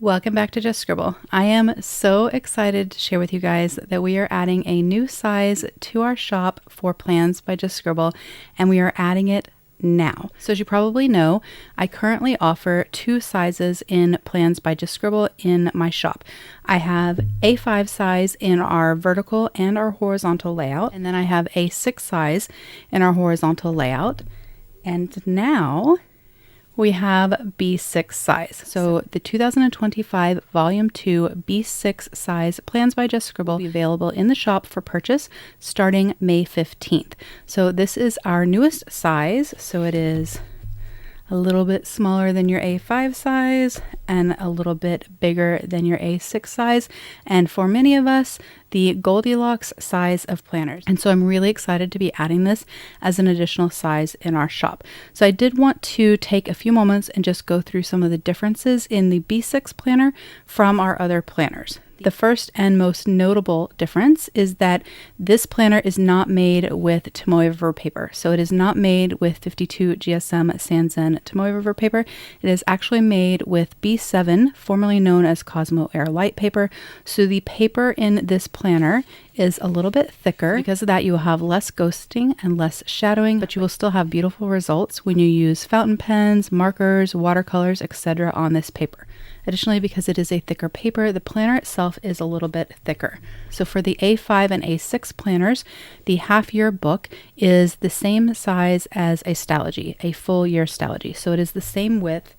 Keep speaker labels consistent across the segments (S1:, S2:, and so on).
S1: Welcome back to Just Scribble. I am so excited to share with you guys that we are adding a new size to our shop for Plans by Just Scribble, and we are adding it now. So as you probably know, I currently offer two sizes in Plans by Just Scribble in my shop. I have A5 size in our vertical and our horizontal layout, and then I have A6 size in our horizontal layout. And now we have B6 size. So the 2025 Volume 2 B6 size Plans by Just Scribble will be available in the shop for purchase starting May 15th. So this is our newest size. So it is a little bit smaller than your A5 size and a little bit bigger than your A6 size. And for many of us, the Goldilocks size of planners. And so I'm really excited to be adding this as an additional size in our shop. So I did want to take a few moments and just go through some of the differences in the B6 planner from our other planners. The first and most notable difference is that this planner is not made with Tomoe River Paper. So it is not made with 52 GSM Sanzen Tomoe River Paper. It is actually made with B7, formerly known as Cosmo Air Light paper. So the paper in this planner is a little bit thicker. Because of that, you will have less ghosting and less shadowing, but you will still have beautiful results when you use fountain pens, markers, watercolors, etc. on this paper. Additionally, because it is a thicker paper, the planner itself is a little bit thicker. So for the A5 and A6 planners, the half-year book is the same size as a Stalogy, a full-year Stalogy. So it is the same width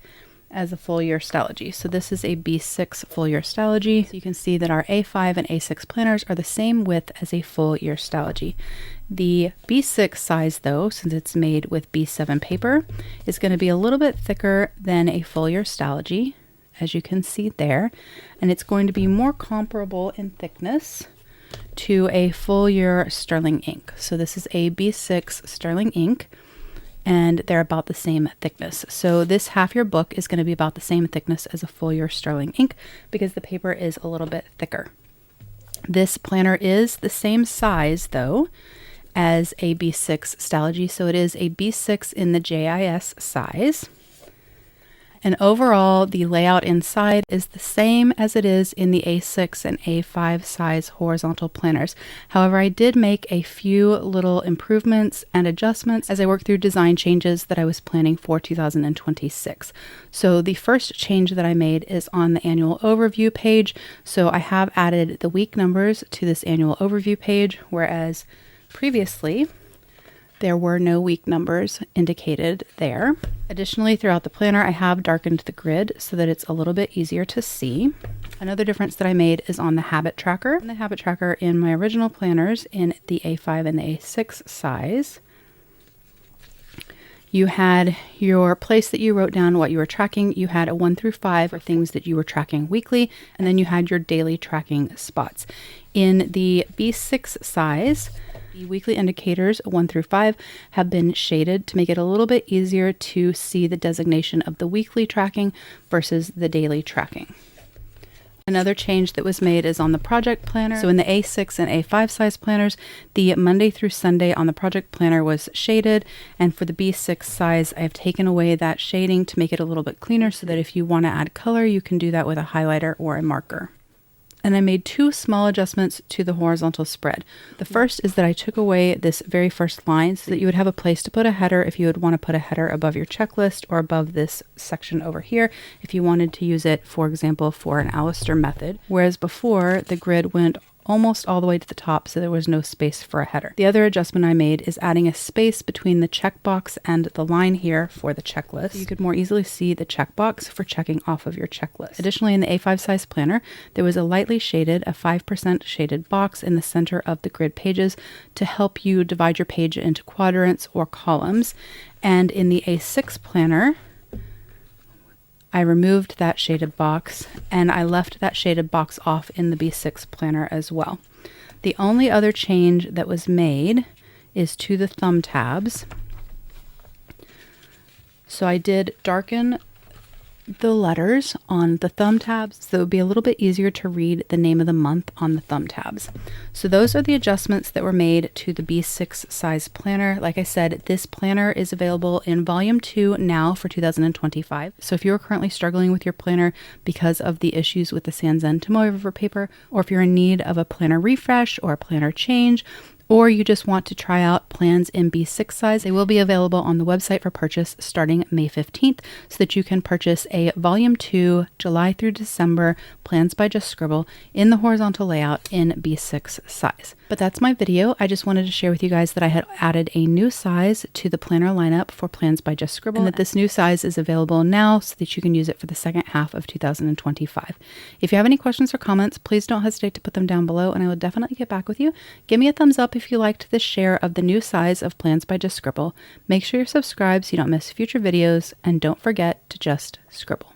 S1: as a full-year Stalogy. So this is a B6 full-year Stalogy. So you can see that our A5 and A6 planners are the same width as a full-year Stalogy. The B6 size, though, since it's made with B7 paper, is going to be a little bit thicker than a full-year Stalogy, as you can see there, and it's going to be more comparable in thickness to a full-year sterling ink. So this is a B6 sterling ink, and they're about the same thickness. So this half-year book is going to be about the same thickness as a full-year sterling ink because the paper is a little bit thicker. This planner is the same size, though, as a B6 Stalogy, so it is a B6 in the JIS size. And overall, the layout inside is the same as it is in the A6 and A5 size horizontal planners. However, I did make a few little improvements and adjustments as I worked through design changes that I was planning for 2026. So the first change that I made is on the annual overview page. So I have added the week numbers to this annual overview page, whereas previously there were no week numbers indicated there. Additionally, throughout the planner, I have darkened the grid so that it's a little bit easier to see. Another difference that I made is on the habit tracker. The habit tracker in my original planners in the A5 and the A6 size, you had your place that you wrote down what you were tracking. You had a 1 through 5 for things that you were tracking weekly, and then you had your daily tracking spots. In the B6 size, the weekly indicators 1 through 5 have been shaded to make it a little bit easier to see the designation of the weekly tracking versus the daily tracking. Another change that was made is on the project planner. So in the A6 and A5 size planners, the Monday through Sunday on the project planner was shaded. And for the B6 size, I have taken away that shading to make it a little bit cleaner so that if you want to add color, you can do that with a highlighter or a marker. And I made two small adjustments to the horizontal spread. The first is that I took away this very first line so that you would have a place to put a header if you would want to put a header above your checklist or above this section over here if you wanted to use it, for example, for an Alistair method. Whereas before, the grid went almost all the way to the top, so there was no space for a header. The other adjustment I made is adding a space between the checkbox and the line here for the checklist. So you could more easily see the checkbox for checking off of your checklist. Additionally, in the A5 size planner, there was a lightly shaded, a 5% shaded box in the center of the grid pages to help you divide your page into quadrants or columns. And in the A6 planner, I removed that shaded box and I left that shaded box off in the B6 planner as well. The only other change that was made is to the thumb tabs. So I did darken the letters on the thumb tabs, so it would be a little bit easier to read the name of the month on the thumb tabs. So those are the adjustments that were made to the B6 size planner. Like I said, this planner is available in volume 2 now for 2025. So if you're currently struggling with your planner because of the issues with the Sanzen Tomoe River Paper, or if you're in need of a planner refresh or a planner change, or you just want to try out plans in B6 size, they will be available on the website for purchase starting May 15th, so that you can purchase a volume 2 July through December plans by Just Scribble in the horizontal layout in B6 size. But that's my video. I just wanted to share with you guys that I had added a new size to the planner lineup for plans by Just Scribble, and that this new size is available now so that you can use it for the second half of 2025. If you have any questions or comments, please don't hesitate to put them down below, and I will definitely get back with you. Give me a thumbs up if you liked this share of the new size of plans by Just Scribble. Make sure you're subscribed so you don't miss future videos, and don't forget to just scribble.